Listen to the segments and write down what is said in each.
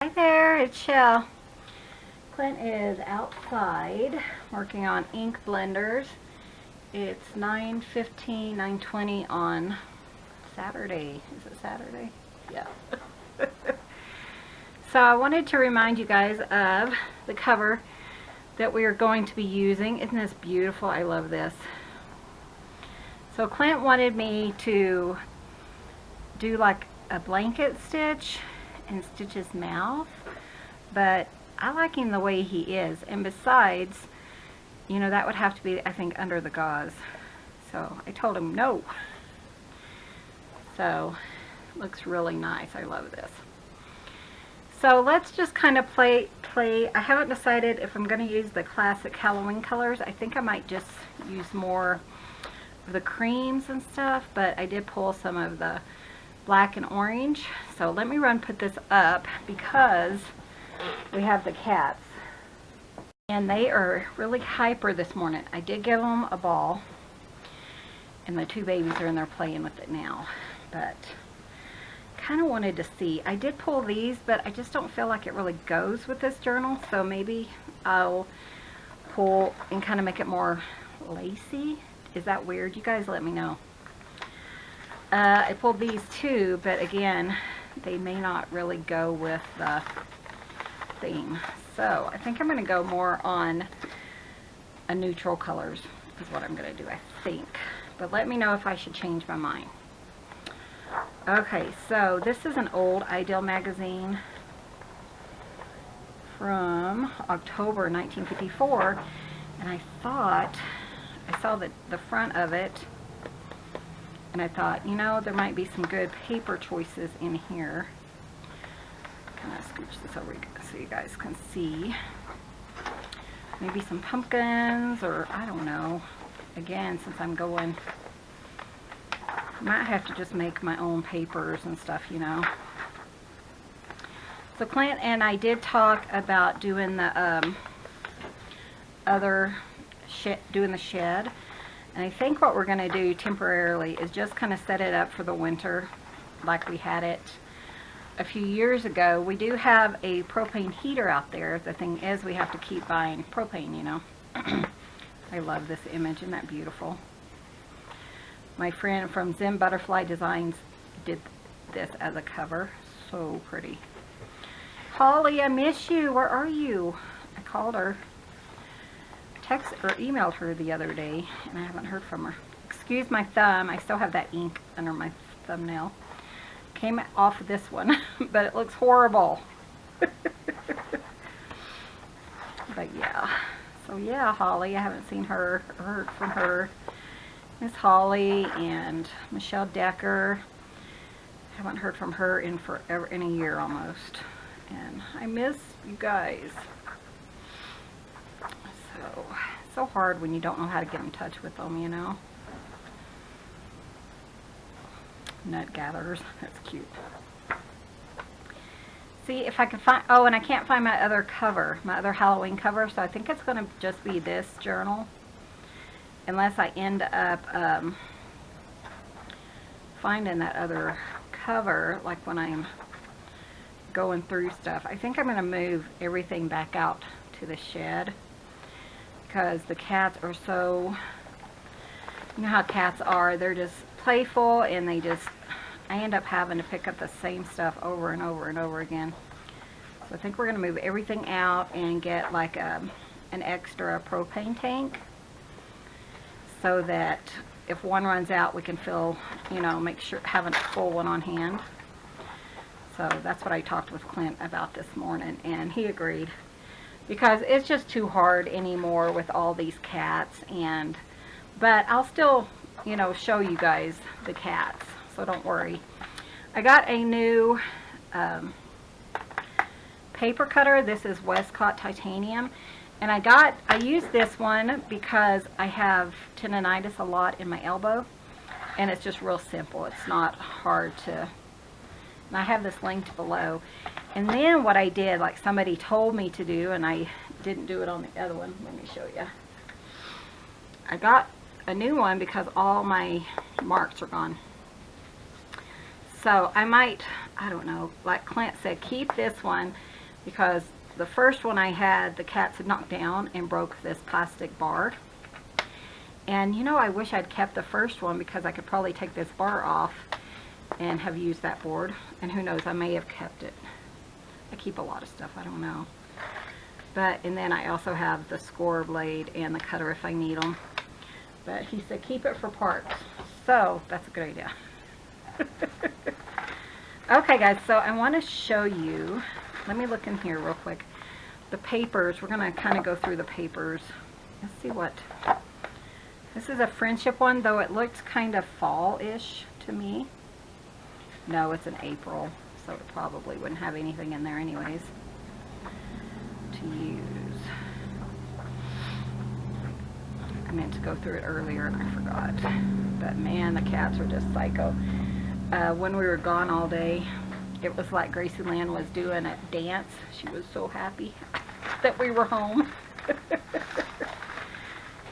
Hi there, it's Chelle. Clint is outside working on ink blenders. It's 9:15, 9:20 on Saturday. Is it Saturday? Yeah. So I wanted to remind you guys of the cover that we are going to be using. Isn't this beautiful? I love this. So Clint wanted me to do like a blanket stitch and stitch his mouth, but I like him the way he is, and besides, you know, that would have to be, I think, under the gauze. So I told him no. So it looks really nice. I love this. So let's just kind of play. I haven't decided if I'm going to use the classic Halloween colors. I think I might just use more of the creams and stuff, but I did pull some of the black and orange. So let me put this up because we have the cats and they are really hyper this morning. I did give them a ball and the two babies are in there playing with it now, but kind of wanted to see. I did pull these, but I just don't feel like it really goes with this journal, so maybe I'll pull and kind of make it more lacy. Is that weird? You guys let me know. I pulled these too, but again, they may not really go with the theme. So I think I'm going to go more on a neutral colors is what I'm going to do, I think. But let me know if I should change my mind. Okay, so this is an old Ideal magazine from October 1954, and I thought, I saw the front of it, and I thought, you know, there might be some good paper choices in here. Kind of scooch this over so you guys can see. Maybe some pumpkins, or I don't know. Again, since I'm going, I might have to just make my own papers and stuff, you know. So Clint and I did talk about doing the doing the shed. And I think what we're going to do temporarily is just kind of set it up for the winter like we had it a few years ago. We do have a propane heater out there. The thing is, we have to keep buying propane, you know. I love this image. Isn't that beautiful? My friend from Zen Butterfly Designs did this as a cover. So pretty. Holly, I miss you. Where are you? I called her. Text or emailed her the other day and I haven't heard from her. Excuse my thumb, I still have that ink under my thumbnail. Came off of this one, but it looks horrible. But yeah, so yeah, Holly, I haven't seen her or heard from her. Miss Holly and Michelle Decker. Haven't heard from her in forever, in a year almost. And I miss you guys. So hard when you don't know how to get in touch with them, you know. Nut gatherers, that's cute. See if I can find, oh, and I can't find my other cover, my other Halloween cover, so I think it's going to just be this journal. Unless I end up finding that other cover, like when I'm going through stuff. I think I'm going to move everything back out to the shed. Because the cats are so, you know how cats are, they're just playful and I end up having to pick up the same stuff over and over and over again. So I think we're going to move everything out and get like an extra propane tank so that if one runs out we can fill, you know, make sure having a full one on hand. So that's what I talked with Clint about this morning and he agreed. Because it's just too hard anymore with all these cats, but I'll still, you know, show you guys the cats, so don't worry. I got a new paper cutter. This is Westcott Titanium, and I use this one because I have tendonitis a lot in my elbow, and it's just real simple. It's not hard to, and I have this linked below. And then what I did, like somebody told me to do, and I didn't do it on the other one. Let me show you. I got a new one because all my marks are gone. So I might, I don't know, like Clint said, keep this one because the first one I had, the cats had knocked down and broke this plastic bar. And you know, I wish I'd kept the first one because I could probably take this bar off and have used that board. And who knows, I may have kept it. I keep a lot of stuff, I don't know. But, and then I also have the score blade and the cutter if I need them. But he said keep it for parts. So, that's a good idea. Okay guys, so I want to show you, let me look in here real quick. The papers, we're going to kind of go through the papers. Let's see what, this is a friendship one, though it looks kind of fall-ish to me. No, it's in April, so it probably wouldn't have anything in there anyways to use. I meant to go through it earlier and I forgot. But man, the cats are just psycho. When we were gone all day, it was like Gracie Lynn was doing a dance. She was so happy that we were home.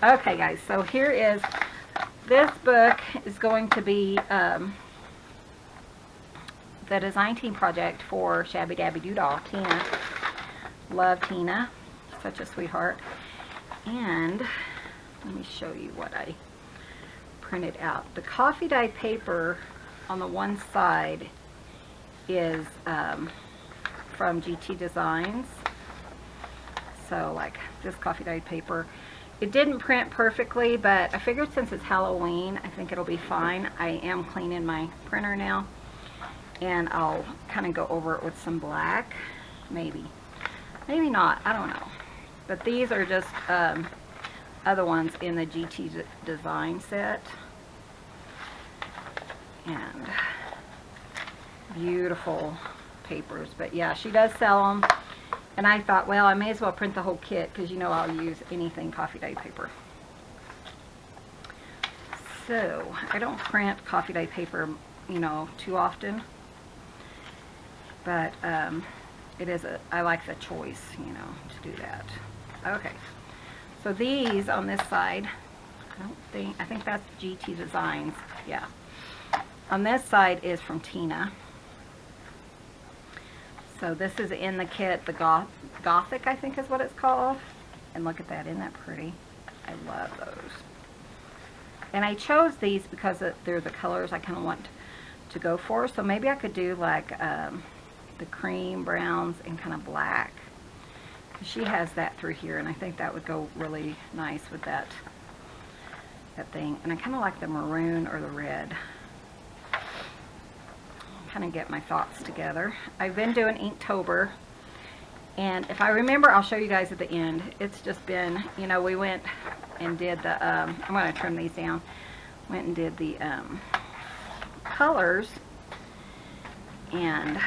Okay guys, so here is, this book is going to be the design team project for Shabby Dabby Doodle, Tina. Love Tina, such a sweetheart. And let me show you what I printed out. The coffee dye paper on the one side is from GT Designs. So like this coffee dyed paper. It didn't print perfectly, but I figured since it's Halloween, I think it'll be fine. I am cleaning my printer now, and I'll kind of go over it with some black. Maybe not, I don't know. But these are just other ones in the GT Design set. And beautiful papers. But yeah, she does sell them. And I thought, well, I may as well print the whole kit because you know I'll use anything coffee dye paper. So, I don't print coffee dye paper, you know, too often. But it is I like the choice, you know, to do that. Okay. So these on this side, I think that's GT Designs. Yeah. On this side is from Tina. So this is in the kit, the Gothic, I think is what it's called. And look at that, isn't that pretty? I love those. And I chose these because they're the colors I kind of want to go for. So maybe I could do like the cream, browns, and kind of black. She has that through here, and I think that would go really nice with that thing. And I kind of like the maroon or the red. Kind of get my thoughts together. I've been doing Inktober, and if I remember, I'll show you guys at the end. It's just been, you know, we went and did the, I'm going to trim these down, went and did the colors, and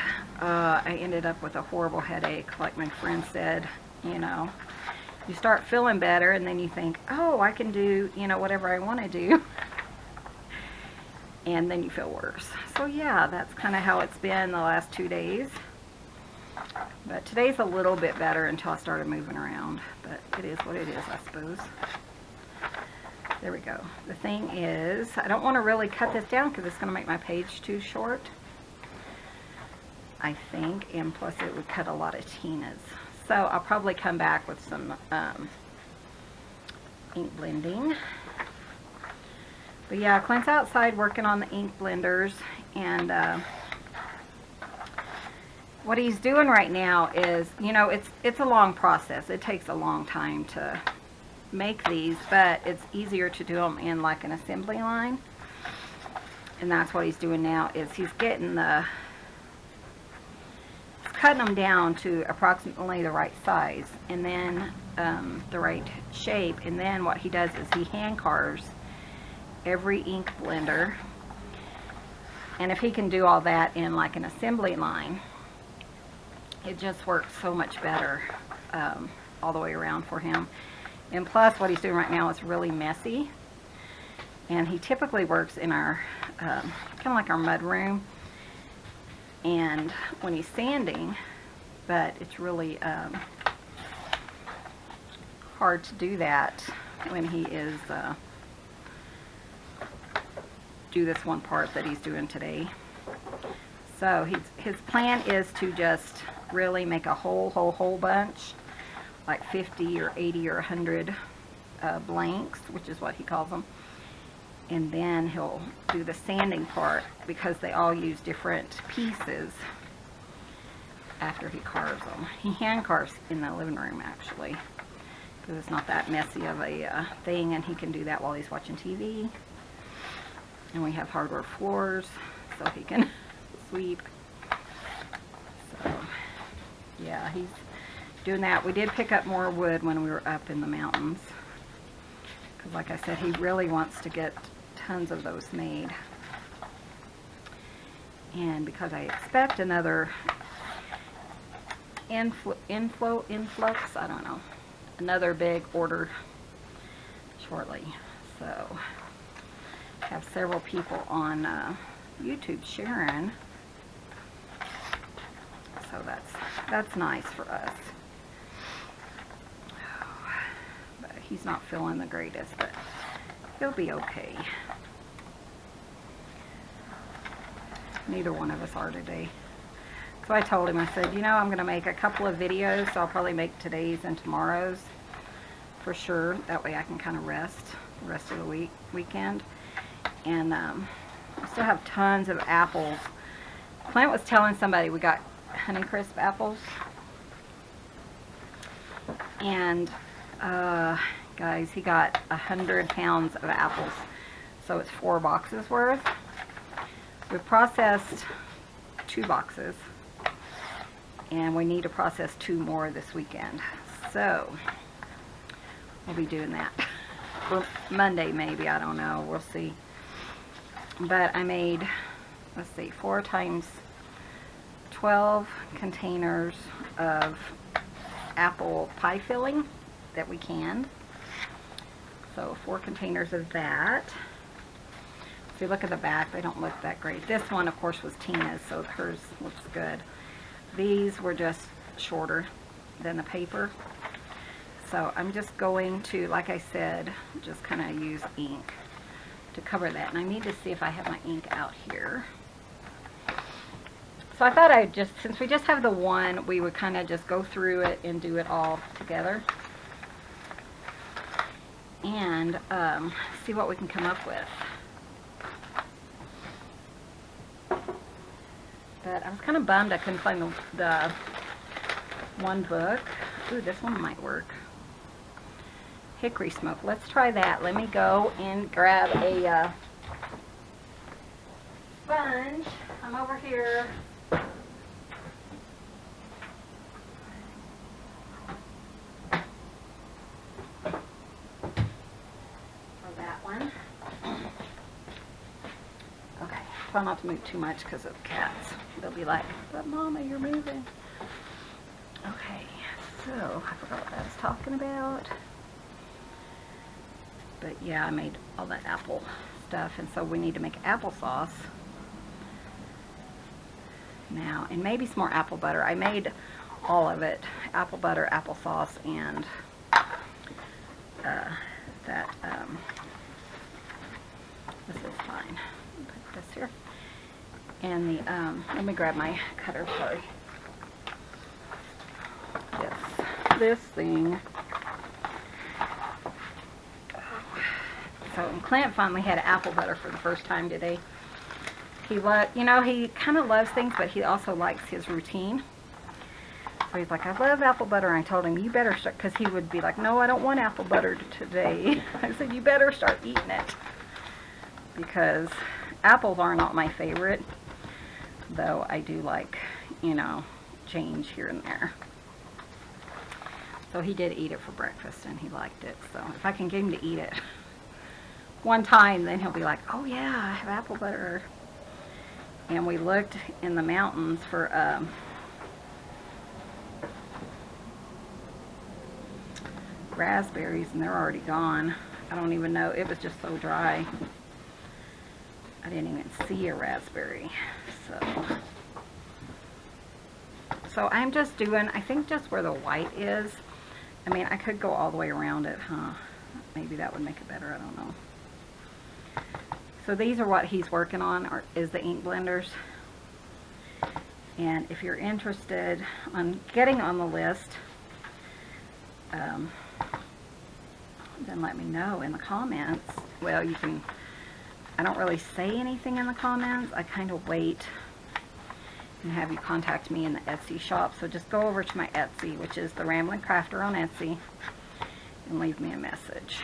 I ended up with a horrible headache, like my friend said. You know, you start feeling better, and then you think, oh, I can do, you know, whatever I want to do. And then you feel worse. So yeah, that's kind of how it's been the last 2 days. But today's a little bit better until I started moving around. But it is what it is, I suppose. There we go. The thing is, I don't want to really cut this down because it's going to make my page too short, I think. And plus it would cut a lot of Tina's. So I'll probably come back with some ink blending. But yeah, Clint's outside working on the ink blenders, and what he's doing right now is, you know, it's a long process. It takes a long time to make these, but it's easier to do them in like an assembly line. And that's what he's doing now, is he's getting cutting them down to approximately the right size, and then the right shape. And then what he does is he hand carves every ink blender, and if he can do all that in like an assembly line, it just works so much better all the way around for him. And plus what he's doing right now is really messy, and he typically works in our kind of like our mud room, and when he's sanding, but it's really hard to do that when he is do this one part that he's doing today. So his plan is to just really make a whole bunch, like 50 or 80 or 100 blanks, which is what he calls them. And then he'll do the sanding part because they all use different pieces after he carves them. He hand carves in the living room, actually, because it's not that messy of a thing, and he can do that while he's watching TV. And we have hardwood floors so he can sweep. So yeah, he's doing that. We did pick up more wood when we were up in the mountains, because like I said, he really wants to get tons of those made. And because I expect another influx, I don't know, another big order shortly. So I have several people on YouTube sharing, so that's nice for us. But he's not feeling the greatest, but he'll be okay. Neither one of us are today. So I told him, I said, you know, I'm going to make a couple of videos, so I'll probably make today's and tomorrow's for sure. That way I can kind of rest the rest of the weekend. And I still have tons of apples. Clint was telling somebody we got Honeycrisp apples. And guys, he got 100 pounds of apples. So it's 4 boxes worth. We processed 2 boxes. And we need to process 2 more this weekend. So we'll be doing that. Or Monday maybe, I don't know. We'll see. But I made, let's see, 4 times 12 containers of apple pie filling that we canned. So 4 containers of that. If you look at the back, they don't look that great. This one, of course, was Tina's, so hers looks good. These were just shorter than the paper. So I'm just going to, like I said, just kind of use ink to cover that. And I need to see if I have my ink out here. So I thought I'd just, since we just have the one, we would kind of just go through it and do it all together. And see what we can come up with. But I was kind of bummed I couldn't find the one book. Ooh, this one might work. Hickory smoke. Let's try that. Let me go and grab a sponge. I'm over here. For that one. Okay. Try not to move too much because of cats. They'll be like, but Mama, you're moving. Okay, so I forgot what I was talking about. But yeah, I made all that apple stuff, and so we need to make applesauce now, and maybe some more apple butter. I made all of it, apple butter, applesauce, and this is fine. Put this here. And the, let me grab my cutter, sorry. This thing. So Clint finally had apple butter for the first time today. He you know, he kind of loves things, but he also likes his routine. So he's like, I love apple butter. And I told him, you better start, because he would be like, no, I don't want apple butter today. I said, you better start eating it. Because apples are not my favorite, though I do like, you know, change here and there. So he did eat it for breakfast, and he liked it. So if I can get him to eat it one time, then he'll be like, oh yeah, I have apple butter. And we looked in the mountains for raspberries, and they're already gone. I don't even know, it was just so dry. I didn't even see a raspberry. So I'm just doing, I think just where the white is. I mean, I could go all the way around it, huh? Maybe that would make it better, I don't know. So these are what he's working on, is the ink blenders. And if you're interested on getting on the list, then let me know in the comments. Well, you can, I don't really say anything in the comments. I kind of wait and have you contact me in the Etsy shop. So just go over to my Etsy, which is the Rambling Crafter on Etsy, and leave me a message.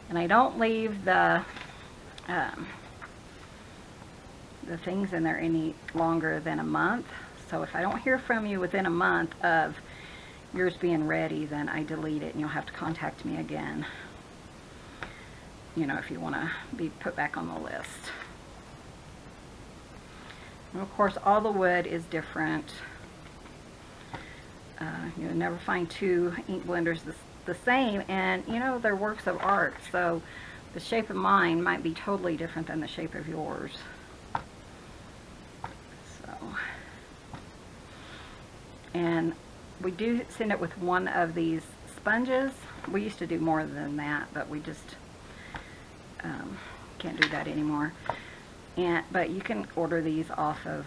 And I don't leave the things in there any longer than a month. So if I don't hear from you within a month of yours being ready, then I delete it and you'll have to contact me again, you know, if you want to be put back on the list. And of course, all the wood is different. You'll never find two ink blenders the same, and you know, they're works of art, so the shape of mine might be totally different than the shape of yours. So, and we do send it with one of these sponges. We used to do more than that, but we just can't do that anymore. But you can order these off of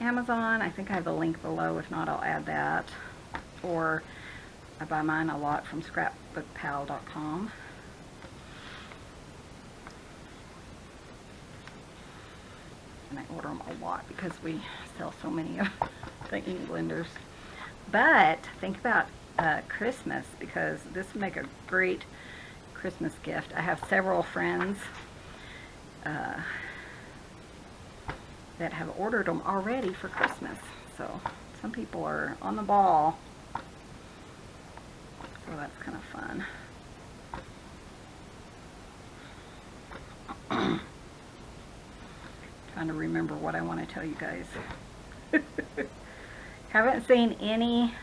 Amazon. I think I have a link below. If not, I'll add that. Or I buy mine a lot from scrapbookpal.com. And I order them a lot because we sell so many of the ink blenders. But think about Christmas, because this would make a great Christmas gift. I have several friends that have ordered them already for Christmas. So some people are on the ball. So that's kind of fun. Trying to remember what I want to tell you guys. Haven't seen any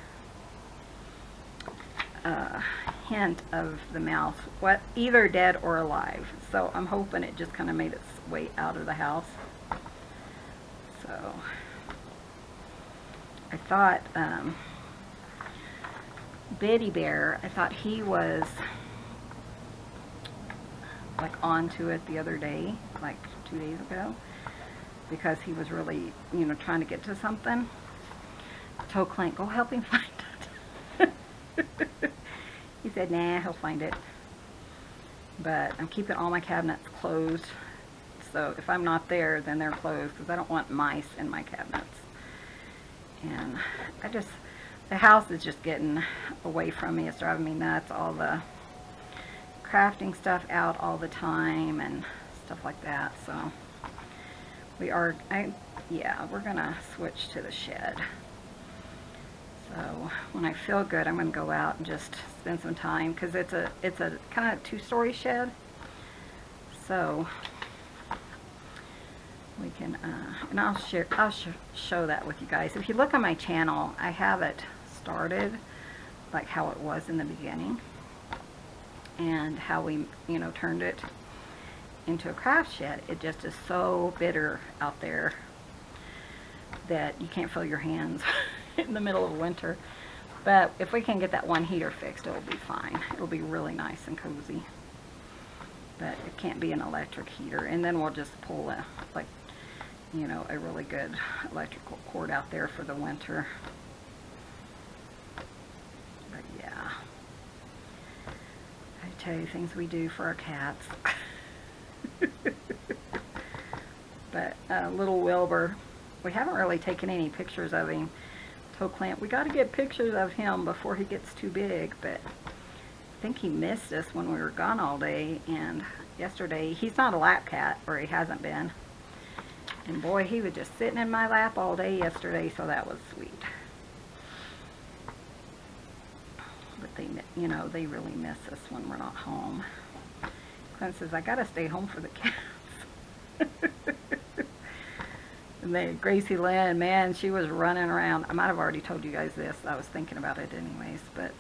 hint of the mouse, either dead or alive. So I'm hoping it just kind of made its way out of the house. So I thought Bitty Bear, I thought he was like onto it the other day, like 2 days ago, because he was really, you know, trying to get to something. I told Clint, go help him find it. He said, nah, he'll find it. But I'm keeping all my cabinets closed. So if I'm not there, then they're closed, because I don't want mice in my cabinets. And the house is just getting away from me. It's driving me nuts. All the crafting stuff out all the time and stuff like that. So we're gonna switch to the shed. So when I feel good, I'm gonna go out and just spend some time, because it's a kind of two-story shed. So we can, and I'll show that with you guys. If you look on my channel, I have it started like how it was in the beginning, and how we, you know, turned it into a craft shed. It just is so bitter out there that you can't feel your hands in the middle of winter. But if we can get that one heater fixed, it'll be fine. It'll be really nice and cozy. But it can't be an electric heater. And then we'll just pull a, like, you know, a really good electrical cord out there for the winter. But yeah, I tell you, things we do for our cats. But little Wilbur, we haven't really taken any pictures of him. I told Clint, we got to get pictures of him before he gets too big. But I think he missed us when we were gone all day. And yesterday, he's not a lap cat, or he hasn't been. And boy, he was just sitting in my lap all day yesterday, so that was sweet. But they, you know, they really miss us when we're not home. Clint says, I gotta stay home for the cats. And then Gracie Lynn, man, she was running around. I might have already told you guys this. I was thinking about it anyways, but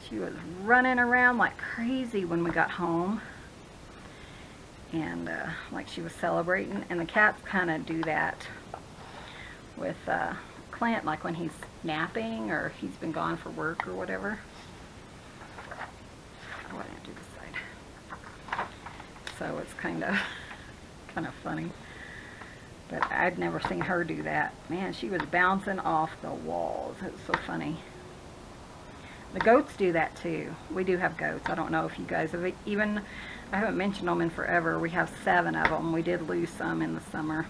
she was running around like crazy when we got home. And like she was celebrating. And the cats kind of do that with Clint, like when he's napping or he's been gone for work or whatever. Oh, I didn't do this side. So it's kind of funny. But I'd never seen her do that. Man, she was bouncing off the walls. It was so funny. The goats do that too. We do have goats. I don't know if you guys have even, I haven't mentioned them in forever. We have 7 of them. We did lose some in the summer.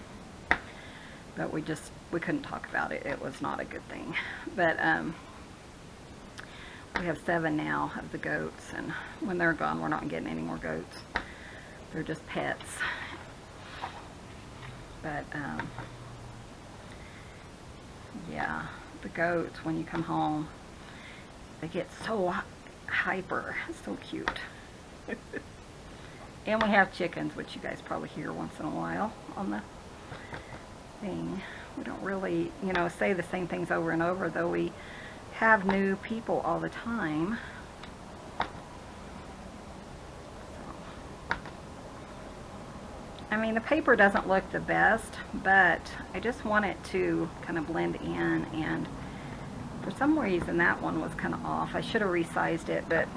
But we couldn't talk about it. It was not a good thing. But we have 7 now of the goats. And when they're gone, we're not getting any more goats. They're just pets. But, yeah, the goats, when you come home, they get so hyper. It's so cute. And we have chickens, which you guys probably hear once in a while on the thing. We don't really, you know, say the same things over and over, though we have new people all the time. I mean, the paper doesn't look the best, but I just want it to kind of blend in, and for some reason that one was kind of off. I should have resized it, but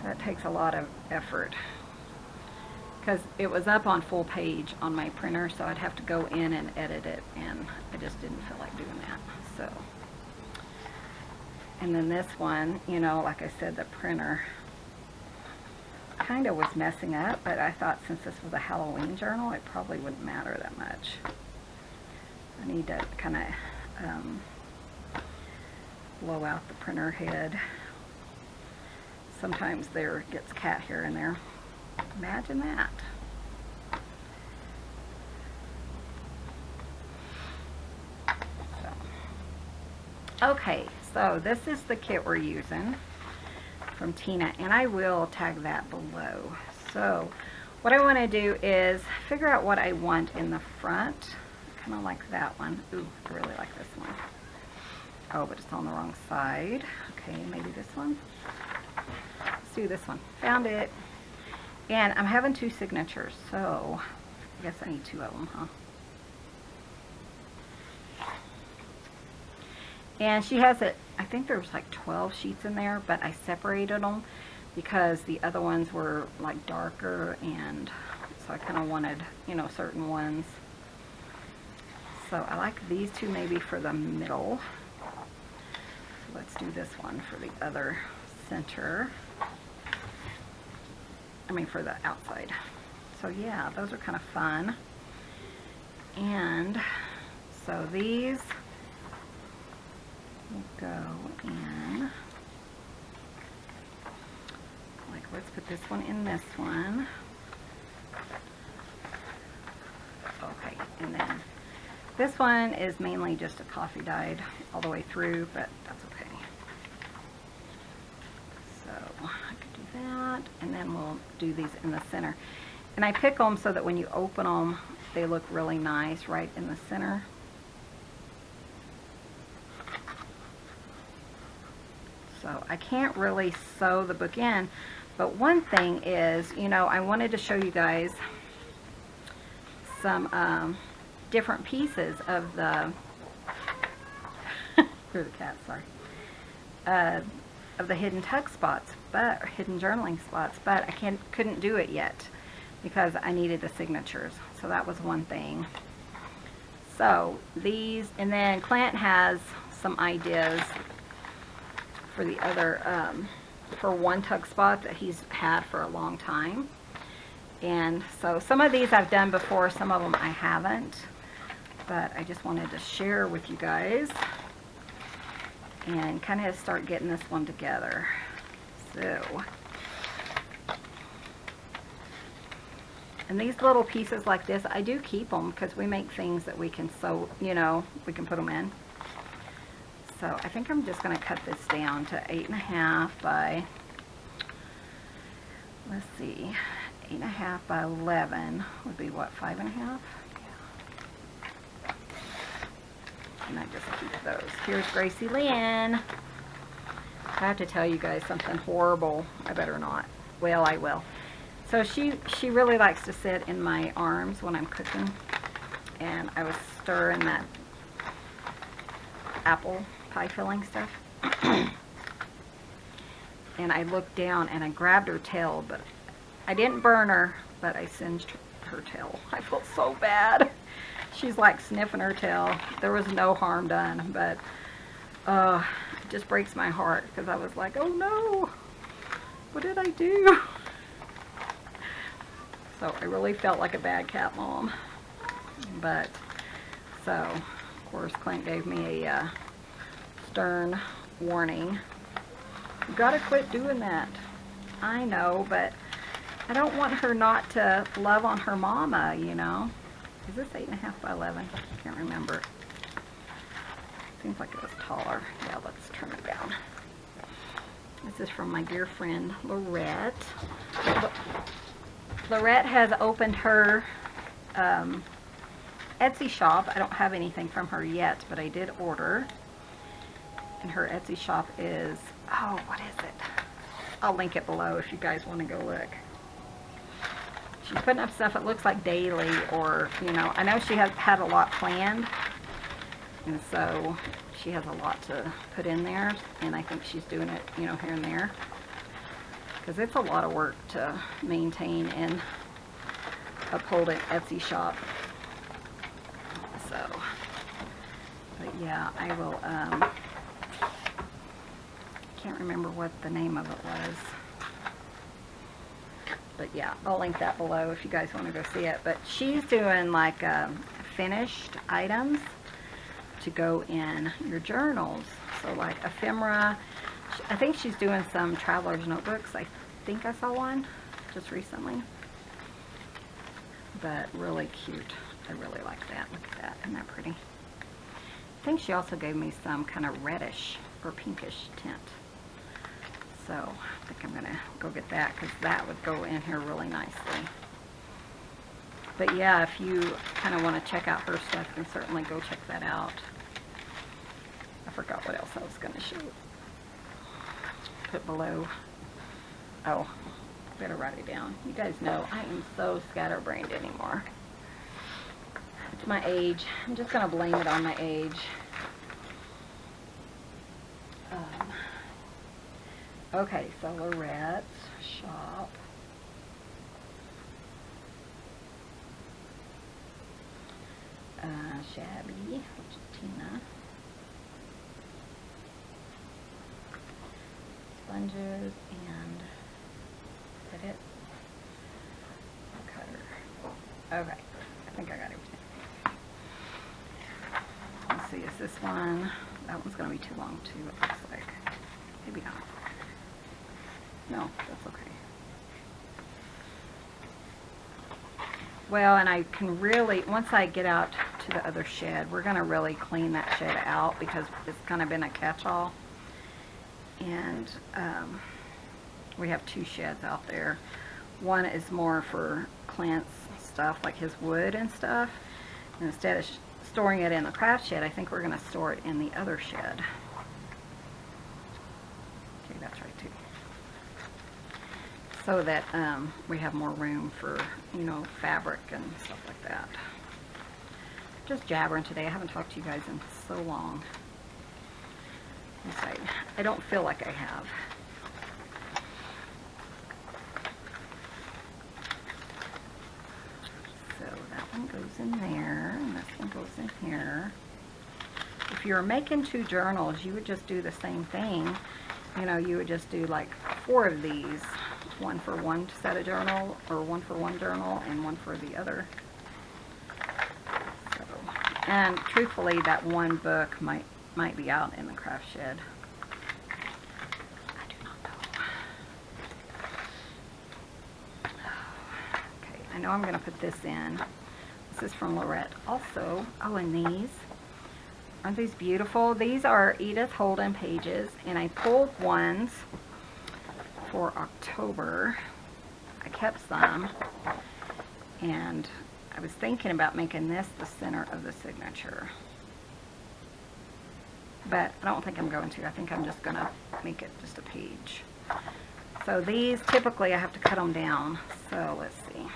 that takes a lot of effort because it was up on full page on my printer, so I'd have to go in and edit it, and I just didn't feel like doing that. So, and then this one, you know, like I said, the printer kind of was messing up, but I thought since this was a Halloween journal, it probably wouldn't matter that much. I need to kind of blow out the printer head. Sometimes there gets cat hair in there. Imagine that. So. Okay, so this is the kit we're using from Tina, and I will tag that below. So what I want to do is figure out what I want in the front. Kind of like that one. Ooh, I really like this one. Oh, but it's on the wrong side. Okay, maybe this one. Let's do this one. Found it. And I'm having 2 signatures, so I guess I need 2 of them, huh? And she has it, I think there was like 12 sheets in there, but I separated them because the other ones were like darker, and so I kind of wanted, you know, certain ones. So I like these 2 maybe for the middle. So let's do this one for the other center. I mean for the outside. So yeah, those are kind of fun. And so these will go in, like, let's put this one in this one. Okay, and then this one is mainly just a coffee dyed all the way through, but that's okay. So I could do that, and then we'll do these in the center. And I pick them so that when you open them, they look really nice right in the center. So I can't really sew the book in, but one thing is, you know, I wanted to show you guys some different pieces of the here's the cat, sorry, of the hidden tuck spots, but or hidden journaling spots, but I couldn't do it yet because I needed the signatures. So that was one thing. So these, and then Clint has some ideas for the other, for one tuck spot that he's had for a long time. And so some of these I've done before, some of them I haven't, but I just wanted to share with you guys and kind of start getting this one together. So, and these little pieces like this, I do keep them because we make things that we can sew, you know, we can put them in. So I think I'm just going to cut this down to 8.5 by, let's see, 8.5 by 11 would be what, 5.5? Yeah. And I just keep those. Here's Gracie Lynn. I have to tell you guys something horrible. I better not. Well, I will. So she really likes to sit in my arms when I'm cooking. And I was stirring that apple pie filling stuff. And I looked down and I grabbed her tail, but I didn't burn her, but I singed her tail. I felt so bad. She's like sniffing her tail. There was no harm done, but it just breaks my heart because I was like, oh no, what did I do? So I really felt like a bad cat mom. But, so, of course, Clint gave me a stern warning. You gotta quit doing that. I know, but I don't want her not to love on her mama, you know. Is this 8.5 by 11? I can't remember. Seems like it was taller. Yeah, let's turn it down. This is from my dear friend, Lorette. Lorette has opened her Etsy shop. I don't have anything from her yet, but I did order. And her Etsy shop is, oh, what is it? I'll link it below if you guys want to go look. She's putting up stuff it looks like daily, or, you know, I know she has had a lot planned, and so she has a lot to put in there, and I think she's doing it, you know, here and there, because it's a lot of work to maintain and uphold an Etsy shop. So, but yeah, I will, can't remember what the name of it was. But yeah, I'll link that below if you guys want to go see it. But she's doing like finished items to go in your journals. So like ephemera. I think she's doing some traveler's notebooks. I think I saw one just recently. But really cute. I really like that. Look at that. Isn't that pretty? I think she also gave me some kind of reddish or pinkish tint. So I think I'm going to go get that because that would go in here really nicely. But yeah, if you kind of want to check out her stuff, then certainly go check that out. I forgot what else I was going to show. Put below. Oh, better write it down. You guys know I am so scatterbrained anymore. It's my age. I'm just going to blame it on my age. Okay, so Lorette's shop. Shabby, which is Tina. Sponges and, is that it? Cutter. Okay, I think I got everything. Let's see, is this one? That one's going to be too long too, it looks like. Maybe not. No, that's okay. Well, and I can really, once I get out to the other shed, we're going to really clean that shed out because it's kind of been a catch-all. And we have two sheds out there. One is more for Clint's stuff, like his wood and stuff. And instead of storing it in the craft shed, I think we're going to store it in the other shed. Okay, that's right too. So that we have more room for, you know, fabric and stuff like that. Just jabbering today. I haven't talked to you guys in so long. I don't feel like I have. So that one goes in there, and this one goes in here. If you were making 2 journals, you would just do the same thing. You know, you would just do like 4 of these. One for one set of journal, or one for one journal, and one for the other. So, and truthfully, that one book might be out in the craft shed. I do not know. Okay, I know I'm going to put this in. This is from Lorette also. Oh, and these. Aren't these beautiful? These are Edith Holden pages, and I pulled ones for October. I kept some, and I was thinking about making this the center of the signature, but I don't think I'm going to. I think I'm just going to make it just a page. So these, typically I have to cut them down. So let's see.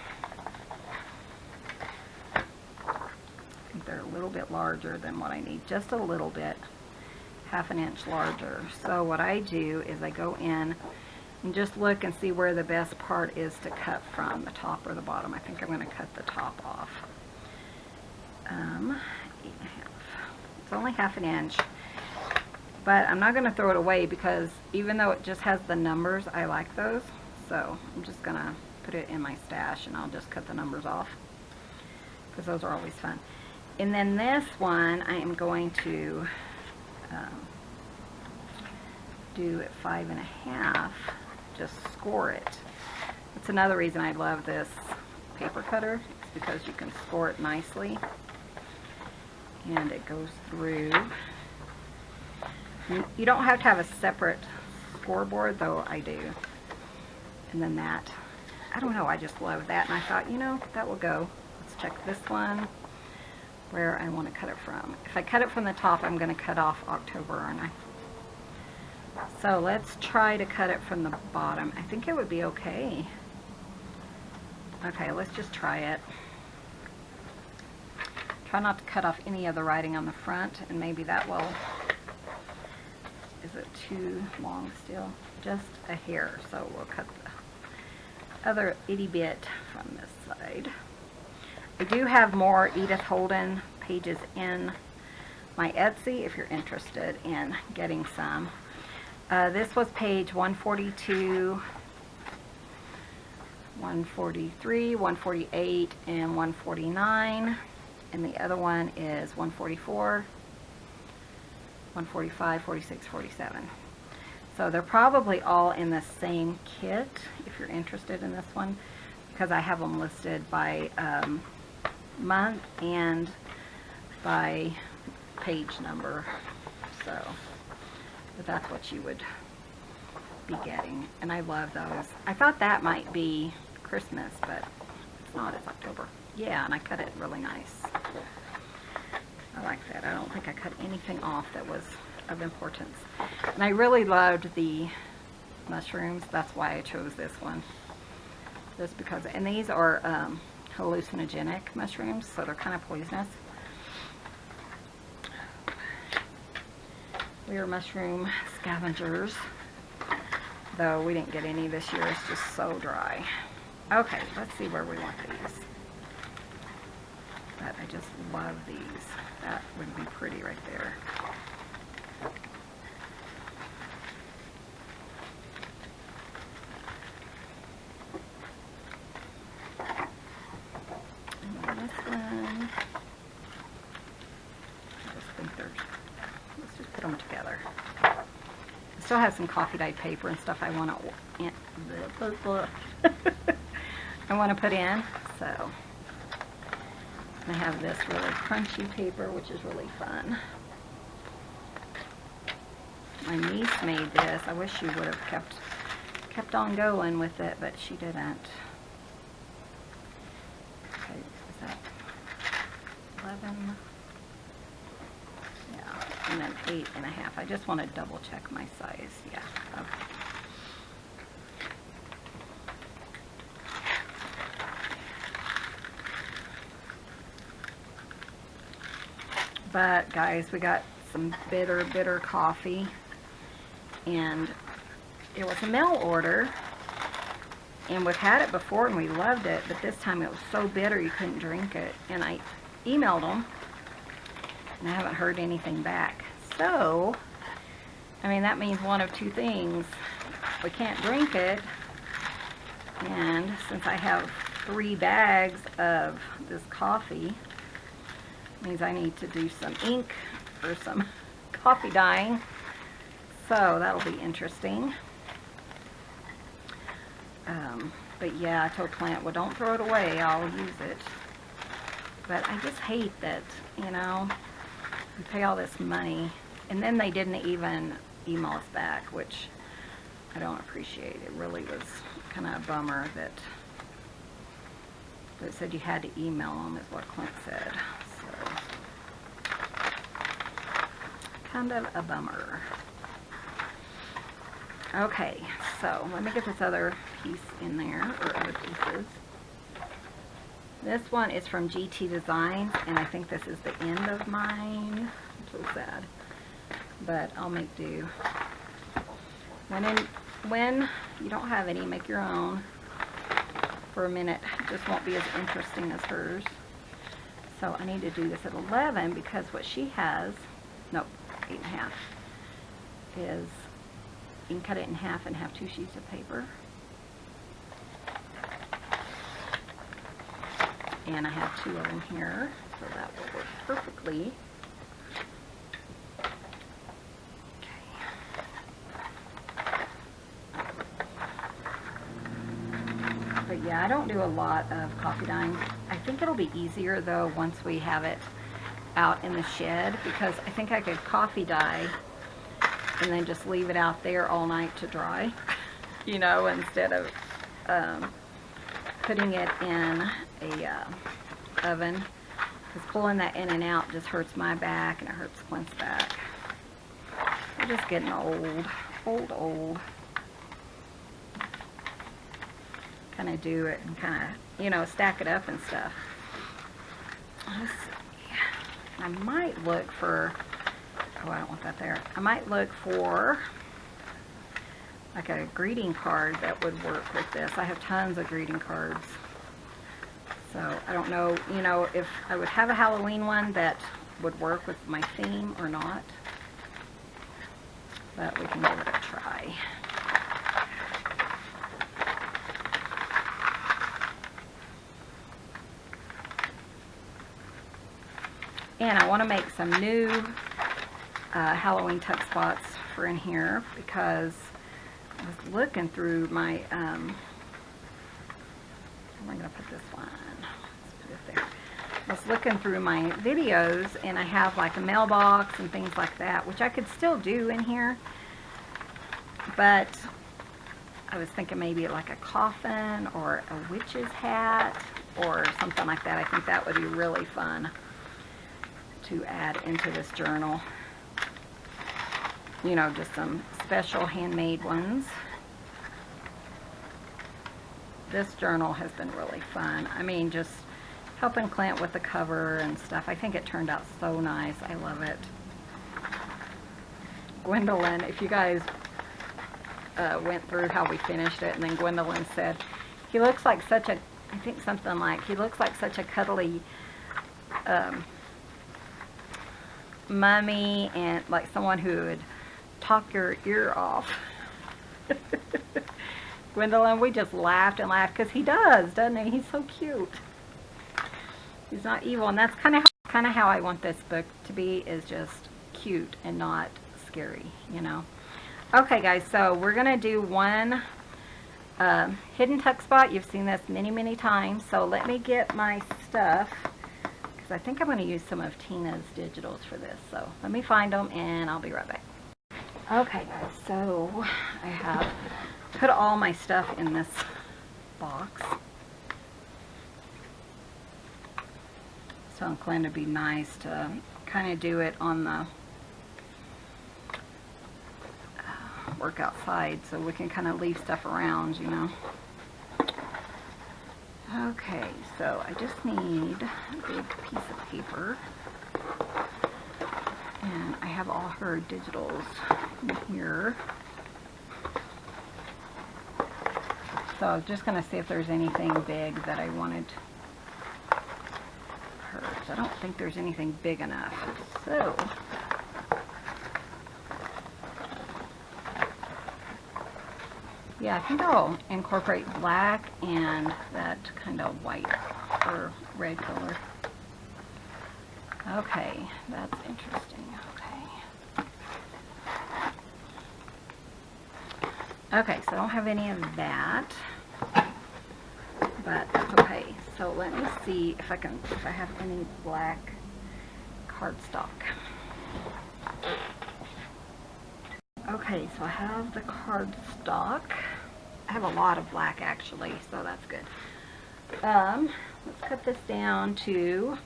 I think they're a little bit larger than what I need, just a little bit, 1/2 inch larger. So what I do is I go in And just look and see where the best part is to cut from, the top or the bottom. I think I'm going to cut the top off. 8.5. It's only 1/2 inch. But I'm not going to throw it away because even though it just has the numbers, I like those. So I'm just going to put it in my stash and I'll just cut the numbers off because those are always fun. And then this one I am going to do at 5.5, just score it. That's another reason I love this paper cutter. It's because you can score it nicely and it goes through. You don't have to have a separate scoreboard, though I do. And then that, I don't know, I just love that. And I thought, you know, that will go. Let's check this one, where I want to cut it from. If I cut it from the top, I'm going to cut off October, aren't I? So let's try to cut it from the bottom. I think it would be okay. Okay, let's just try it. Try not to cut off any of the writing on the front, and maybe that will... Is it too long still? Just a hair, so we'll cut the other itty bit from this side. I do have more Edith Holden pages in my Etsy if you're interested in getting some. This was page 142, 143, 148, and 149. And the other one is 144, 145, 46, 47. So they're probably all in the same kit if you're interested in this one, because I have them listed by month and by page number. So, but that's what you would be getting. And I love those. I thought that might be Christmas, but it's not. It's October. Yeah, and I cut it really nice. I like that. I don't think I cut anything off that was of importance. And I really loved the mushrooms. That's why I chose this one. Just because, and these are hallucinogenic mushrooms, so they're kind of poisonous. We are mushroom scavengers, though we didn't get any this year. It's just so dry. Okay, let's see where we want these. But I just love these. That would be pretty right there. And then this one, I just think they're, let's just put them together. I still have some coffee dyed paper and stuff I want to, I want to put in, so. I have this really crunchy paper, which is really fun. My niece made this. I wish she would have kept on going with it, but she didn't. Okay, is that 11? Yeah, and then 8.5. I just want to double check my size. Yeah, okay. But guys, we got some bitter coffee, and it was a mail order, and we've had it before and we loved it, but this time it was so bitter you couldn't drink it. And I emailed them and I haven't heard anything back. So I mean, that means one of two things: we can't drink it, and since I have 3 bags of this coffee, means I need to do some ink or some coffee dyeing. So that'll be interesting. But yeah, I told Clint, well, don't throw it away, I'll use it. But I just hate that, you know, we pay all this money and then they didn't even email us back, which I don't appreciate. It really was kind of a bummer that it said you had to email them, is what Clint said. So, kind of a bummer. Okay, so let me get this other piece in there, or other pieces. This one is from GT Designs, and I think this is the end of mine. I'm so sad, but I'll make do. Went in when you don't have any, make your own. For a minute, it just won't be as interesting as hers. So I need to do this at 11 because what she has, nope, 8.5, is you can cut it in half and have 2 sheets of paper. And I have 2 of them here, so that will work perfectly. But yeah, I don't do a lot of coffee dyeing. I think it'll be easier though once we have it out in the shed, because I think I could coffee dye and then just leave it out there all night to dry, you know, instead of putting it in a oven, because pulling that in and out just hurts my back and it hurts Clint's back. We're just getting old. Kind of do it and kind of, you know, stack it up and stuff. Let's see. I might look for, oh, I don't want that there. I might look for like a greeting card that would work with this. I have tons of greeting cards. So I don't know, you know, if I would have a Halloween one that would work with my theme or not. But we can give it a try. And I want to make some new Halloween tuck spots for in here, because I was looking through my, where am I going to put this one? Let's put it there. I was looking through my videos, and I have like a mailbox and things like that, which I could still do in here. But I was thinking maybe like a coffin or a witch's hat or something like that. I think that would be really fun to add into this journal. You know, just some special handmade ones. This journal has been really fun. I mean, just helping Clint with the cover and stuff. I think it turned out so nice. I love it. Gwendolyn, if you guys went through how we finished it, and then Gwendolyn said, he looks like such a, I think something like, he looks like such a cuddly mummy, and like someone who would talk your ear off. Gwendolyn, we just laughed and laughed, because he does, doesn't he? He's so cute. He's not evil, and that's kind of how I want this book to be, is just cute and not scary, you know. Okay, guys, so we're gonna do one hidden tuck spot. You've seen this many times, so let me get my stuff, because I think I'm going to use some of Tina's digitals for this. So let me find them and I'll be right back. Okay guys, so I have put all my stuff in this box. So I'm going to be nice to kind of do it on the work outside, so we can kind of leave stuff around, you know. Okay, so I just need a big piece of paper, and I have all her digitals in here. So I was just going to see if there's anything big that I wanted hers. I don't think there's anything big enough. So yeah, I think I'll incorporate black and that kind of white or red color. Okay, that's interesting. Okay, so I don't have any of that, but that's okay. So let me see if I have any black cardstock. Okay, so I have the cardstock. I have a lot of black actually, so that's good. Let's cut this down to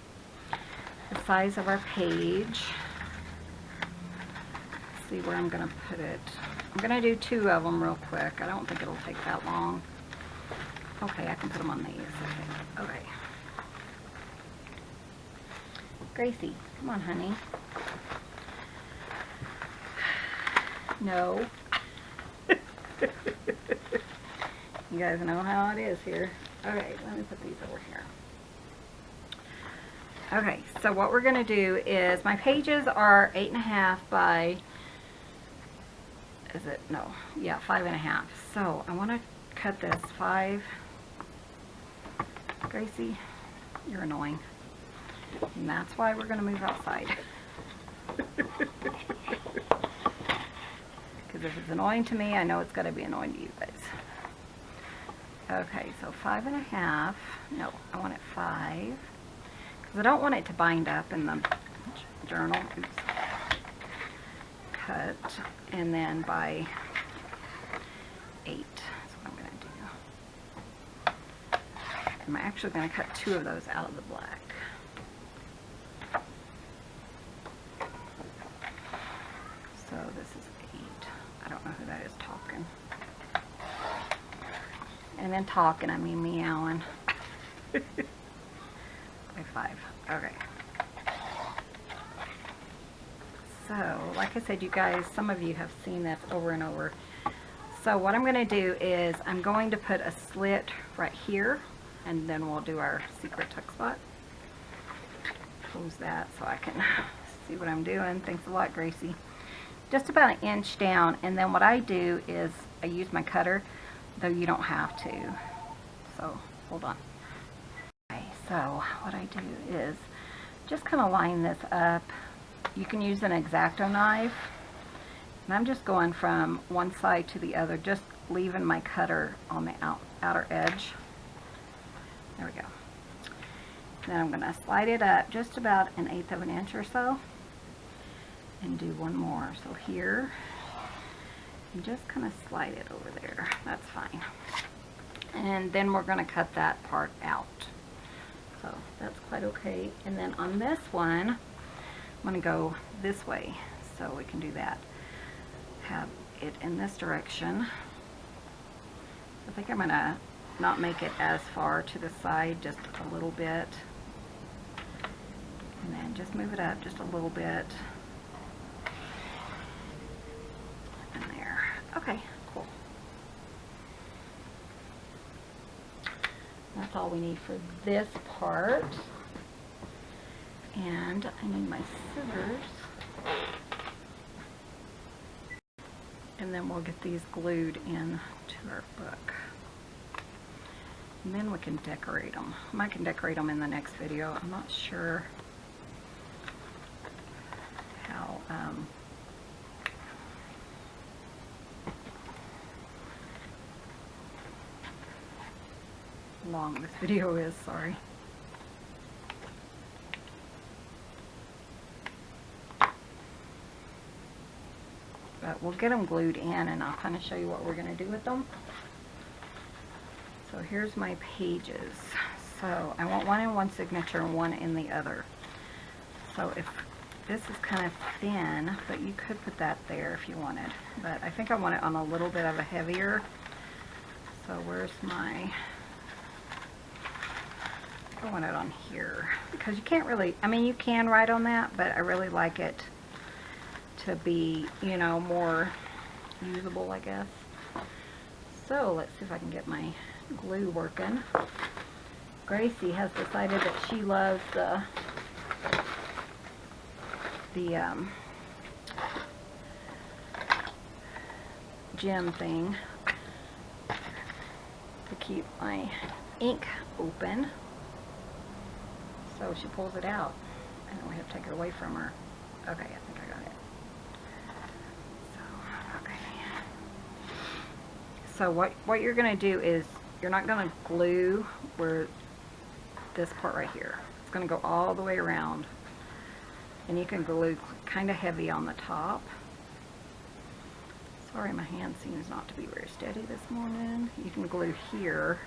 the size of our page. Let's see where I'm going to put it. I'm going to do 2 of them real quick. I don't think it'll take that long. Okay, I can put them on these. Okay. Gracie, come on, honey. No. You guys know how it is here. Okay, let me put these over here. Okay, so what we're going to do is, my pages are 8.5 by, is it, no, yeah, 5.5. So I want to cut this 5. Gracie, you're annoying. And that's why we're going to move outside. Because if it's annoying to me, I know it's got to be annoying to you guys. Okay, so 5.5. No, I want it 5. Because I don't want it to bind up in the journal. Oops. Cut. And then by 8 is what I'm going to do. I'm actually going to cut 2 of those out of the black. So this is 8. I don't know who that is talking. And then talking, I mean meowing. By 5. Okay. So, like I said, you guys, some of you have seen this over and over. So what I'm going to do is I'm going to put a slit right here, and then we'll do our secret tuck spot. Close that so I can see what I'm doing. Thanks a lot, Gracie. Just about 1 inch down, and then what I do is I use my cutter, though you don't have to. So, hold on. Okay, so what I do is just kind of line this up. You can use an X-Acto knife, and I'm just going from one side to the other, just leaving my cutter on the outer edge. There we go. Then I'm going to slide it up just about 1/8 of an inch or so, and do one more. So here, and just kind of slide it over there. That's fine. And then we're going to cut that part out. So that's quite okay. And then on this one, I'm going to go this way, so we can do that. Have it in this direction. I think I'm going to not make it as far to the side, just a little bit. And then just move it up just a little bit. And there. Okay, cool. That's all we need for this part. And I need my scissors. And then we'll get these glued in to our book. And then we can decorate them. I might can decorate them in the next video. I'm not sure how long this video is, sorry. But we'll get them glued in, and I'll kind of show you what we're going to do with them. So here's my pages. So I want one in one signature and one in the other. So if this is kind of thin, but you could put that there if you wanted. But I think I want it on a little bit of a heavier. So where's my... I want it on here. Because you can't really... I mean, you can write on that, but I really like it to be, you know, more usable, I guess. So let's see if I can get my glue working. Gracie has decided that she loves the gem thing to keep my ink open. So she pulls it out, and then we have to take it away from her. Okay, I think I got it. So what you're going to do is you're not going to glue where this part right here. It's going to go all the way around, and you can glue kind of heavy on the top. Sorry, my hand seems not to be very steady this morning. You can glue here.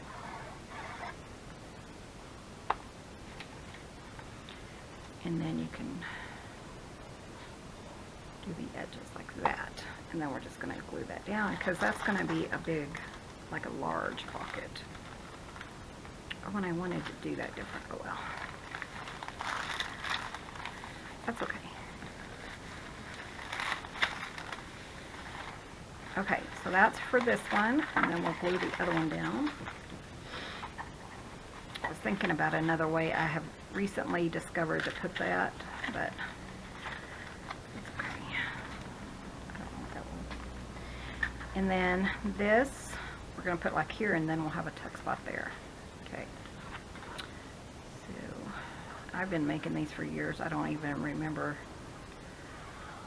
And then you can do the edges like that. And then we're just going to glue that down, because that's going to be a big, like a large pocket. Or when I wanted to do that different, oh well. That's okay. Okay, so that's for this one, and then we'll glue the other one down. I was thinking about another way I have recently discovered to put that, but it's okay. I don't want that one. And then this, we're going to put like here, and then we'll have a tuck spot there. Okay. So, I've been making these for years. I don't even remember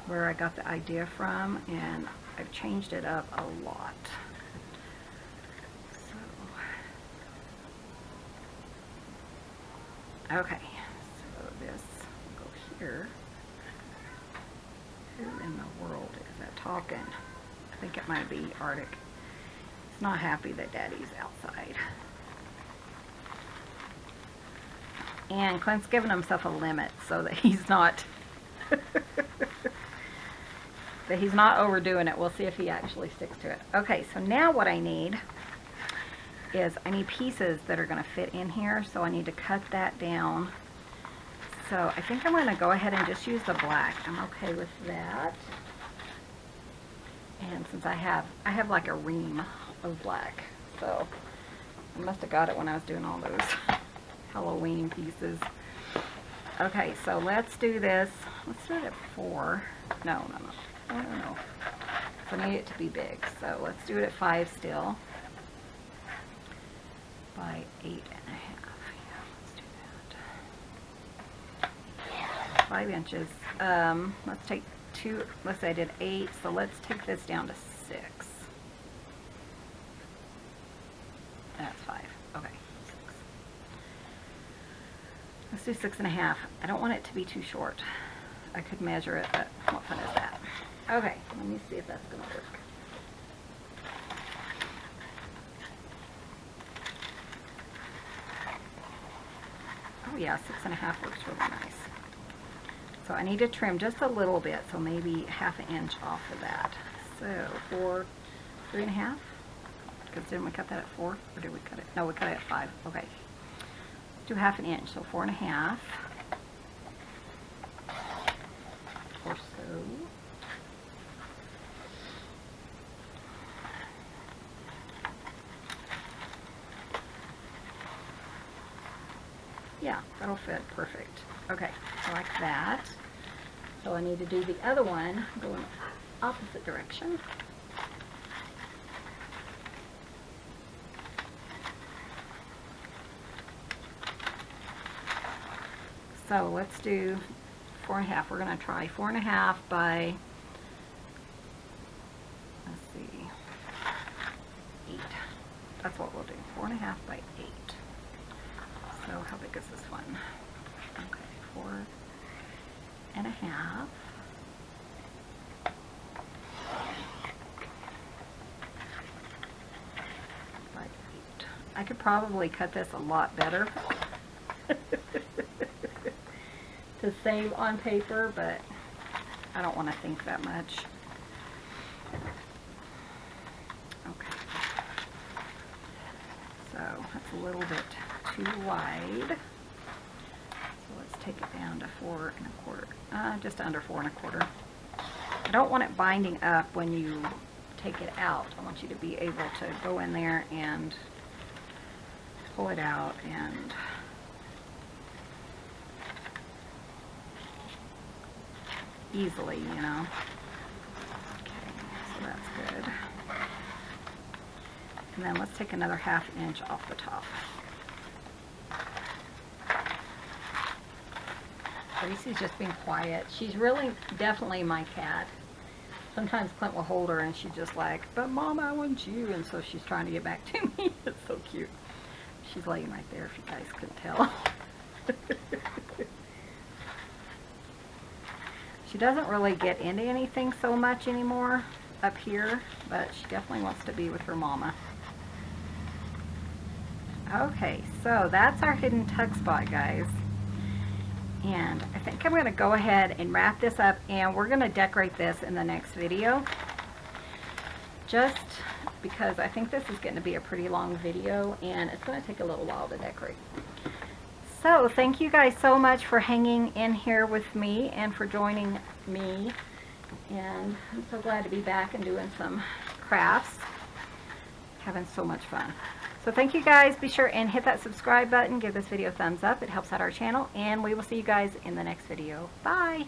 where I got the idea from, and I've changed it up a lot. So, okay, so this will go here. Who in the world is that talking? I think it might be Arctic. He's not happy that Daddy's outside. And Clint's given himself a limit so that he's not that he's not overdoing it. We'll see if he actually sticks to it. Okay, so now what I need is I need pieces that are going to fit in here, so I need to cut that down. So I think I'm going to go ahead and just use the black. I'm okay with that. And since I have like a ream of black, so I must have got it when I was doing all those Halloween pieces. Okay, so let's do this. Let's do it at 4. No. So I need it to be big. So let's do it at 5 still. By 8.5. Yeah, let's do that. 5 inches. Let's take 2. Let's say I did 8. So let's take this down to 6. That's 5. Okay. 6. Let's do 6.5. I don't want it to be too short. I could measure it, but what fun is that? Okay, let me see if that's going to work. Oh yeah, 6.5 works really nice. So I need to trim just a little bit, so maybe ½ an inch off of that. So for 3.5, because didn't we cut that at 4? Or did we cut it? No, we cut it at 5. Okay. Do ½ an inch, so 4.5 or so. Yeah, that'll fit perfect. Okay, I like that. So I need to do the other one going opposite direction. So let's do 4.5. We're going to try 4.5 by, let's see, 8. That's what we'll do. 4.5 by 8. So how big is this one? Okay, 4.5. By 8. I could probably cut this a lot better to save on paper, but I don't want to think that much. Okay. So that's a little bit too wide. So let's take it down to 4.25. Just under 4.25. I don't want it binding up when you take it out. I want you to be able to go in there and pull it out and easily, you know. Okay, so that's good. And then let's take another ½ inch off the top. Gracie's just being quiet. She's really definitely my cat. Sometimes Clint will hold her and she's just like, but Mom, I want you. And so she's trying to get back to me. It's so cute. She's laying right there if you guys couldn't tell. She doesn't really get into anything so much anymore up here, but she definitely wants to be with her mama. Okay, so that's our hidden tuck spot, guys. And I think I'm going to go ahead and wrap this up, and we're going to decorate this in the next video. Just because I think this is getting to be a pretty long video, and it's going to take a little while to decorate. So thank you guys so much for hanging in here with me and for joining me. And I'm so glad to be back and doing some crafts. Having so much fun. So thank you guys. Be sure and hit that subscribe button. Give this video a thumbs up. It helps out our channel. And we will see you guys in the next video. Bye.